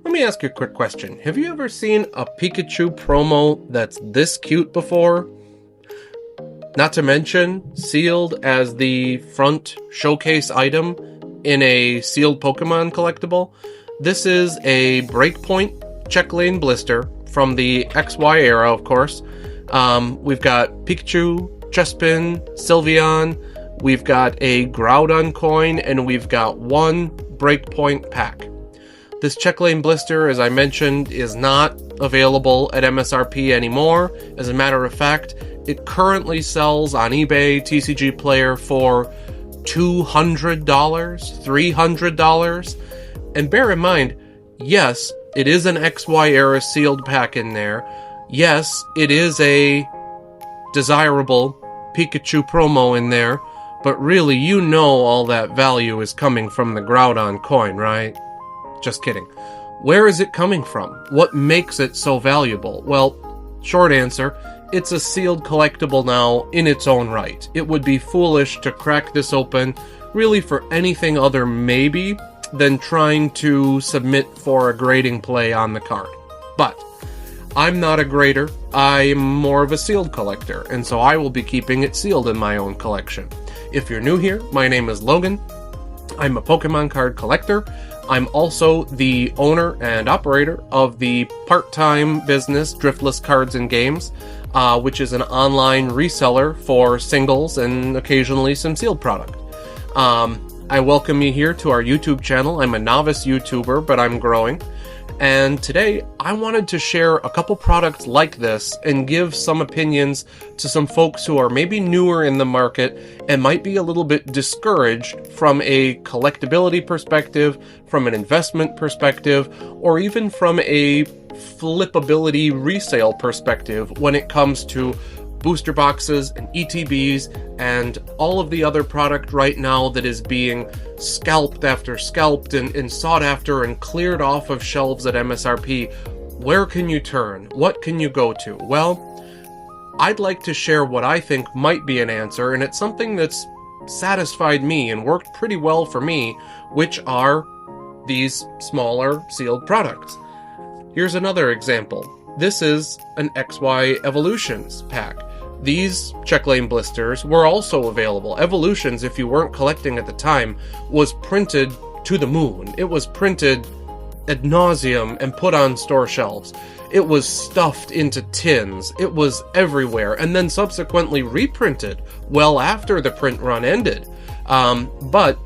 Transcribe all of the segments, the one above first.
Let me ask you a quick question. Have you ever seen a Pikachu promo that's this cute before? Not to mention, sealed as the front showcase item in a sealed Pokemon collectible. This is a Breakpoint checklane blister from the XY era, of course. We've got Pikachu, Chespin, Sylveon, we've got a Groudon coin, and we've got one Breakpoint pack. This checklane blister, as I mentioned, is not available at MSRP anymore. As a matter of fact, it currently sells on eBay, TCG Player for $200, $300. And bear in mind, yes, it is an XY era sealed pack in there. Yes, it is a desirable Pikachu promo in there. But really, you know all that value is coming from the Groudon coin, right? Just kidding. Where is it coming from? What makes it so valuable? Well, short answer, it's a sealed collectible now in its own right. It would be foolish to crack this open really for anything other maybe than trying to submit for a grading play on the card. But I'm not a grader, I'm more of a sealed collector, and so I will be keeping it sealed in my own collection. If you're new here, my name is Logan. I'm a Pokemon card collector. I'm also the owner and operator of the part-time business Driftless Cards Games, which is an online reseller for singles and occasionally some sealed product. I welcome you here to our YouTube channel. I'm a novice YouTuber, but I'm growing. And today, I wanted to share a couple products like this and give some opinions to some folks who are maybe newer in the market and might be a little bit discouraged from a collectability perspective, from an investment perspective, or even from a flippability resale perspective when it comes to booster boxes and ETBs and all of the other product right now that is being scalped after scalped and sought after and cleared off of shelves at MSRP. Where can you turn? What can you go to? Well, I'd like to share what I think might be an answer, and it's something that's satisfied me and worked pretty well for me, which are these smaller sealed products. Here's another example. This is an XY Evolutions pack. These checklane blisters were also available. Evolutions, if you weren't collecting at the time, was printed to the moon. It was printed ad nauseum and put on store shelves. It was stuffed into tins. It was everywhere, and then subsequently reprinted well after the print run ended. But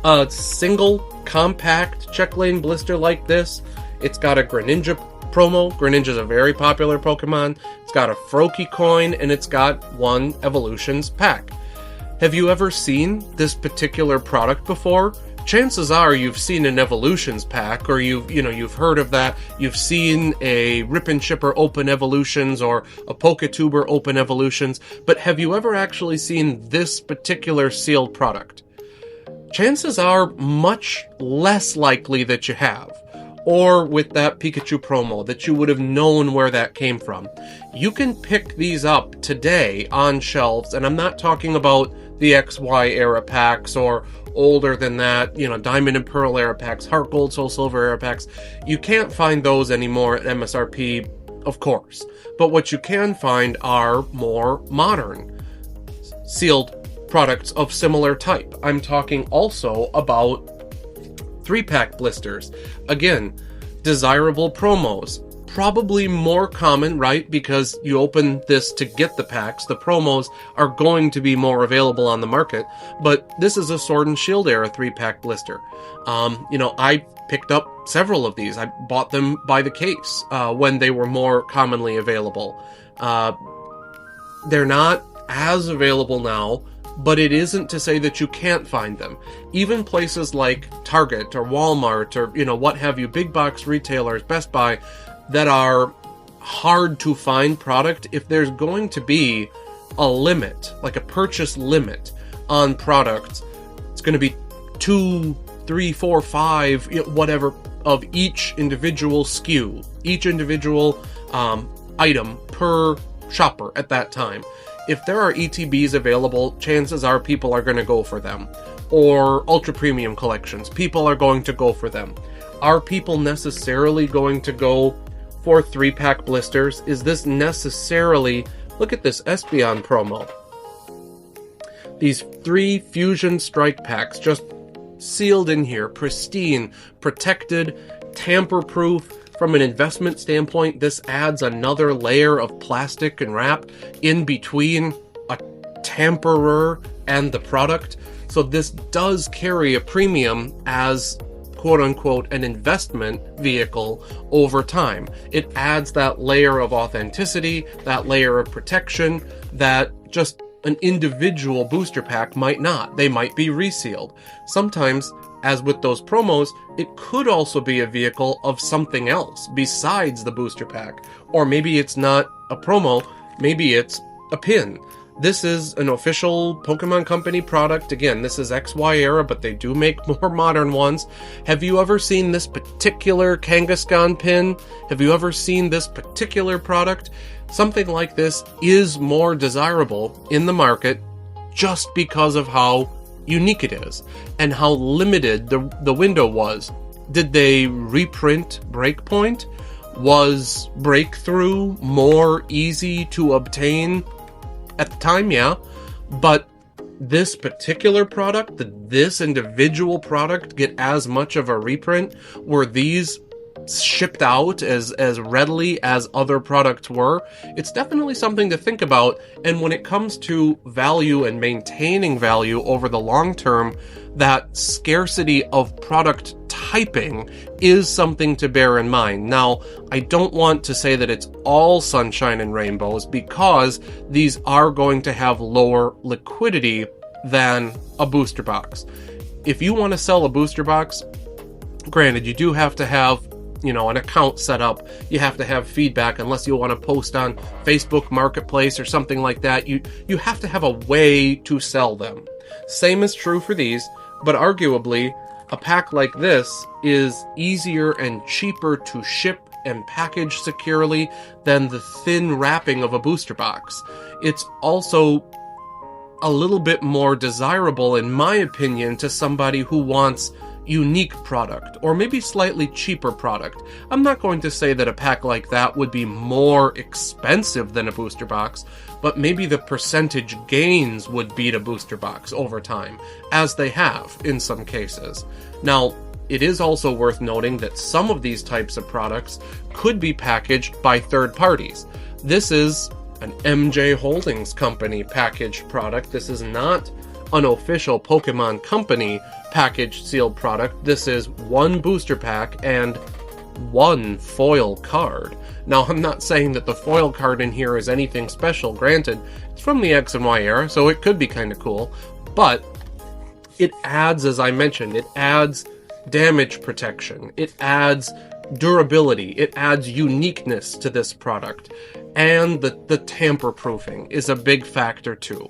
a single compact checklane blister like this, it's got a Greninja promo. Greninja's a very popular Pokemon. It's got a Froakie coin, and it's got one Evolutions pack. Have you ever seen this particular product before? Chances are you've seen an Evolutions pack, or you've heard of that. You've seen a Rip and Shipper Open Evolutions or a Poketuber Open Evolutions, but have you ever actually seen this particular sealed product? Chances are much less likely that you have. Or with that Pikachu promo, that you would have known where that came from. You can pick these up today on shelves, and I'm not talking about the XY era packs or older than that, Diamond and Pearl era packs, Heart Gold, Soul Silver era packs. You can't find those anymore at MSRP, of course. But what you can find are more modern sealed products of similar type. I'm talking also about 3-pack blisters. Again, desirable promos. Probably more common, right? Because you open this to get the packs. The promos are going to be more available on the market. But this is a Sword and Shield era 3-pack blister. I picked up several of these. I bought them by the case when they were more commonly available. They're not as available now, but it isn't to say that you can't find them. Even places like Target or Walmart or, what have you, big box retailers, Best Buy, that are hard to find product, if there's going to be a limit, like a purchase limit on products, it's going to be 2, 3, 4, 5, whatever, of each individual SKU, each individual item per shopper at that time. If there are ETBs available, chances are people are going to go for them. Or ultra premium collections, people are going to go for them. Are people necessarily going to go for 3-pack blisters? Is this necessarily... Look at this Espeon promo. These 3 Fusion Strike packs just sealed in here, pristine, protected, tamper-proof. From an investment standpoint, this adds another layer of plastic and wrap in between a tamperer and the product. So this does carry a premium as quote-unquote an investment vehicle over time. It adds that layer of authenticity, that layer of protection that just an individual booster pack might not. They might be resealed. Sometimes, as with those promos, it could also be a vehicle of something else besides the booster pack. Or maybe it's not a promo, maybe it's a pin. This is an official Pokemon Company product. Again, this is XY era, but they do make more modern ones. Have you ever seen this particular Kangaskhan pin? Have you ever seen this particular product? Something like this is more desirable in the market just because of how unique it is and how limited the window was. Did they reprint Breakpoint? Was Breakthrough more easy to obtain at the time? Yeah, but this particular product, this individual product, get as much of a reprint? Were these shipped out as readily as other products were? It's definitely something to think about. And when it comes to value and maintaining value over the long term, that scarcity of product typing is something to bear in mind. Now, I don't want to say that it's all sunshine and rainbows, because these are going to have lower liquidity than a booster box. If you want to sell a booster box, granted, you do have to have an account set up. You have to have feedback, unless you want to post on Facebook Marketplace or something like that. You have to have a way to sell them. Same is true for these, but arguably, a pack like this is easier and cheaper to ship and package securely than the thin wrapping of a booster box. It's also a little bit more desirable, in my opinion, to somebody who wants unique product, or maybe slightly cheaper product. I'm not going to say that a pack like that would be more expensive than a booster box, but maybe the percentage gains would beat a booster box over time, as they have in some cases. Now, it is also worth noting that some of these types of products could be packaged by third parties. This is an MJ Holdings Company packaged product. This is not an official Pokemon Company packaged sealed product. This is one booster pack and one foil card. Now, I'm not saying that the foil card in here is anything special. Granted, it's from the X and Y era, so it could be kind of cool, but it adds, as I mentioned, it adds damage protection, it adds durability, it adds uniqueness to this product, and the tamper-proofing is a big factor too.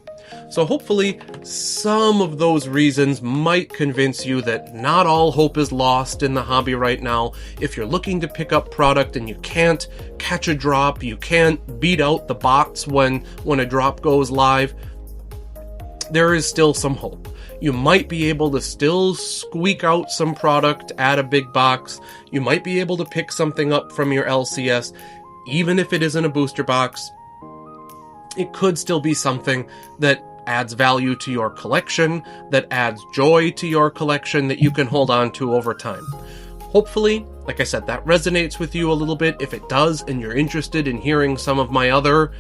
So hopefully some of those reasons might convince you that not all hope is lost in the hobby right now. If you're looking to pick up product and you can't catch a drop, you can't beat out the bots when a drop goes live, there is still some hope. You might be able to still squeak out some product at a big box. You might be able to pick something up from your LCS, even if it isn't a booster box. It could still be something that adds value to your collection, that adds joy to your collection, that you can hold on to over time. Hopefully, like I said, that resonates with you a little bit. If it does, and you're interested in hearing some of my other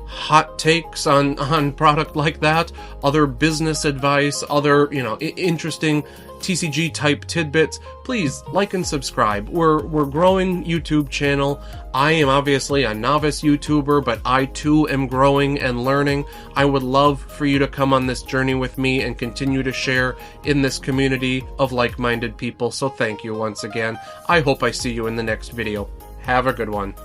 hot takes on product like that, other business advice, other, interesting TCG type tidbits, please like and subscribe. We're growing YouTube channel. I am obviously a novice YouTuber, but I too am growing and learning. I would love for you to come on this journey with me and continue to share in this community of like-minded people. So thank you once again. I hope I see you in the next video. Have a good one.